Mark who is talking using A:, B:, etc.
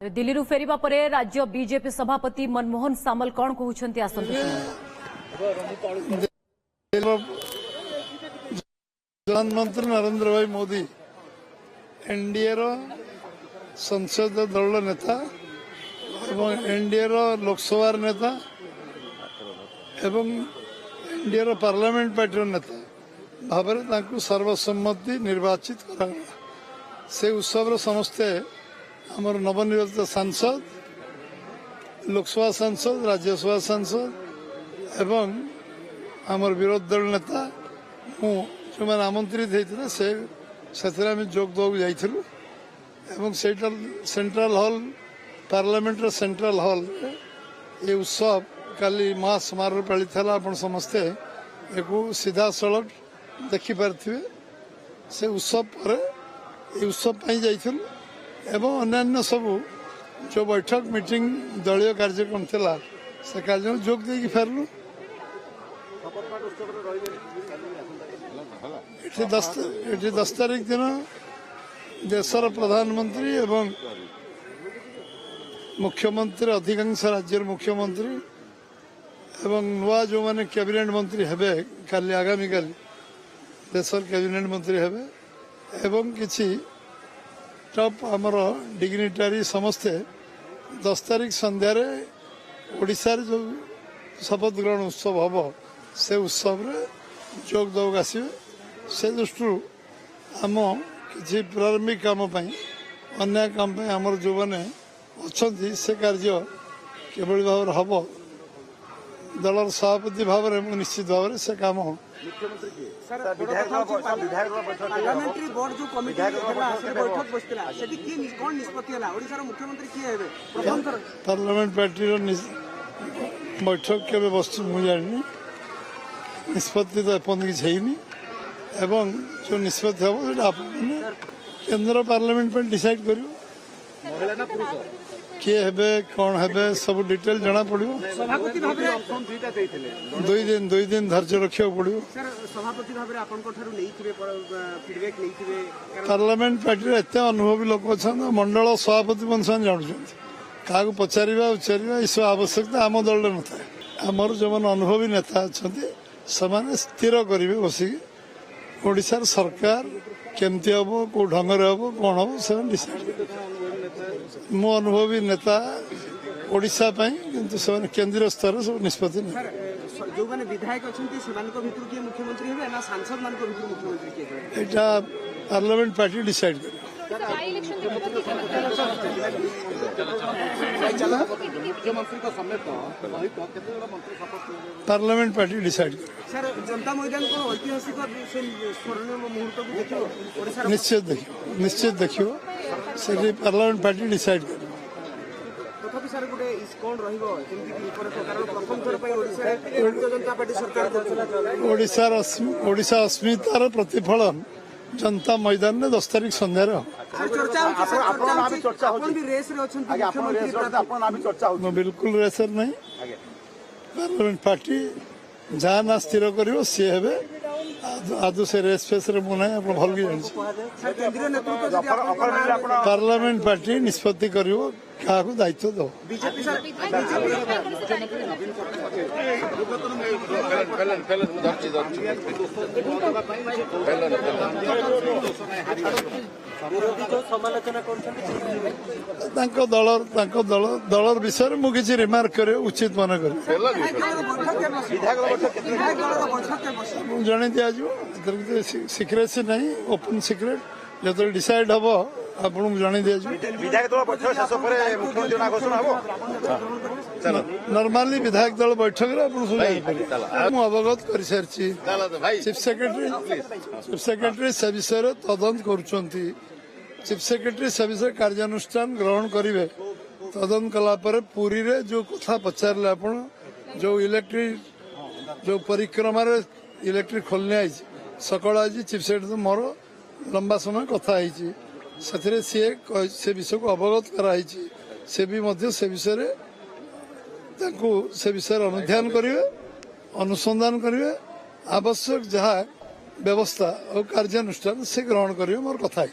A: दिल्ली फेरिबा परे राज्य बीजेपी सभापति मनमोहन सामल कौन कहते
B: प्रधानमंत्री नरेंद्र भाई मोदी एनडीए संसद दल नेता एनडीए लोकसभा नेता एवं एनडीए पार्लियामेंट पार्टी नेता भाव सर्वसम्मति निर्वाचित करा से उत्सव समस्ते आमर नवनिर्वाचित सांसद लोकसभा सांसद राज्यसभा सांसद एवं आमर विरोधी दल नेता जो मैंने आमंत्रित होते से जोग देवाक जाइलु एवं central hall parliament central hall ये उत्सव काली महासमारोह पाली आप समस्ते एक सीधा सड़क देखिपारे से उत्सव पर उत्सव जाइलु एवं अन्य सब जो बैठक मीटिंग दलीय कार्यक्रम थिला से कार्यक्रम जोग दे फेरलु। 10 तारीख दिन देशर प्रधानमंत्री एवं मुख्यमंत्री अधिकांश राज्य मुख्यमंत्री एवं नुआ जो माने कैबिनेट मंत्री हेबे काली आगामी काली देशर कैबिनेट मंत्री हेबे एवं किछि टॉप आमर डिग्निटारी समस्ते 10 तारीख संध्यार ओडिशा जो शपथ ग्रहण उत्सव हम से उत्सव जोग देवाक आसवे से दृष्टि आम कि प्रारंभिक काम अन्य काम आमर जो मैंने अच्छा से कार्य किभली भाव हम दलर सभापति भाव में निश्चित भाव से काम पार्लियामेंट पार्टी बैठक के बस मुझे जानी निष्पत्ति तो एपर्यंत किसी है एवं जो निष्पत्ति हम केंद्र पार्लियामेंट पर डिसाइड कर किए हेबे कौन हेबे सब डिटेल जना पड़ो 2 दिन धैर्य रखा पड़ो। पार्लियामेंट पार्टी एत अनुभवी लोक अच्छा मंडल सभापति मन जानते क्या पचार उचार इस आवश्यकता आम दल न था आमर जो मैंने अनुभवी नेता अच्छा से स्थिर करेंगे बसिक ओडिशार सरकार केमती हम कौ ढंग हम कौन हम से डिसाइड मो अनुभवी नेता ओडिशा किंतु से केंद्रीय स्तर सब निष्पत्ति
C: जो माने विधायक मुख्यमंत्री हेबे ना सांसद मान मुख्यमंत्री
B: एटा पार्लियामेंट पार्टी डिसाइड कर पार्लियामेंट पार्टी डिसाइड
C: सर जनता मैदान को ऐतिहासिक स्वर्णिम मुहूर्त को देखियो
B: निश्चित देखियो से पार्लियामेंट पार्टी डिसाइड कर
C: तथापि सर गोटे कौन रहिबो जेमति कि कारण प्रथम थर पय ओडिसा जनता पार्टी सरकार
B: ओडिशा अस्मितार प्रतिफलन जनता मैदान में 10 तारीख संध्यार बिल्कुल रेसर नहीं पार्लियामेंट पार्टी जहाँ ना स्थिर कर सी हे आज से रेस फेस मुना आप भल कि पार्लियामेंट पार्टी निष्पत्ति कर क्या दायित्व दो दलर विषय मुझे रिमार्क करे उचित मन कर जन दि सिक्रेसी नहीं ओपन सिक्रेट जो डिसाइड हम आप जन दि नॉर्मली विधायक दल बैठक अवगत कर सारी चीफ सेक्रेटरी से विषय तदंत कर चीफ सेक्रेटरी से विषय कार्यानुष्ठान ग्रहण करेंगे तदंत कलापर पुरी रे जो कथा पचारे आप जो इलेक्ट्रिक जो परिक्रमा इलेक्ट्रिक खोलने आई सकाल आज चीफ सेक्रेटरी मोर लंबा समय कथा से विषय को अवगत कराई से भी से विषय से विषय अनुध्यान करेंगे अनुसंधान करेंगे आवश्यक जहाँ व्यवस्था और कार्यानुष्ठान से ग्रहण करेंगे मोर कथा